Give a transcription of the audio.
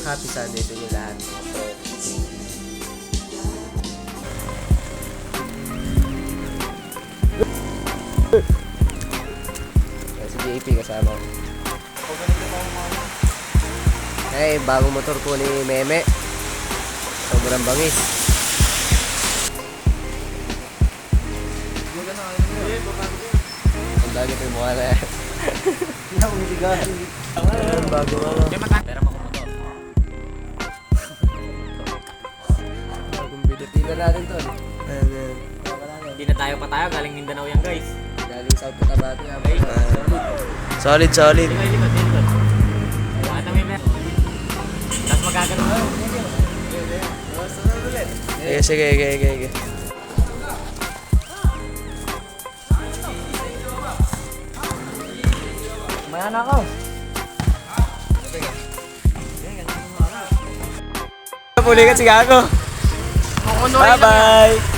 Happy Sunday sa inyo lahat, mga friends. Si JP kasama ko. Hey, bagong motor po ni Meme. Sobrang bangis. Ang lagi ito yung mukha na yan. Hindi ako mitigas. Bago ano. Pera mo kumotor. Bagong binutila natin to. Ayan. Hindi na tayo patayo, galing Mindanao yan guys. Galing South Cotabato yan. Solid. Likod. Lahat namin meron. Tapos magagano. Sige. Mayan ako. Puli ka, sige ako. Bye-bye.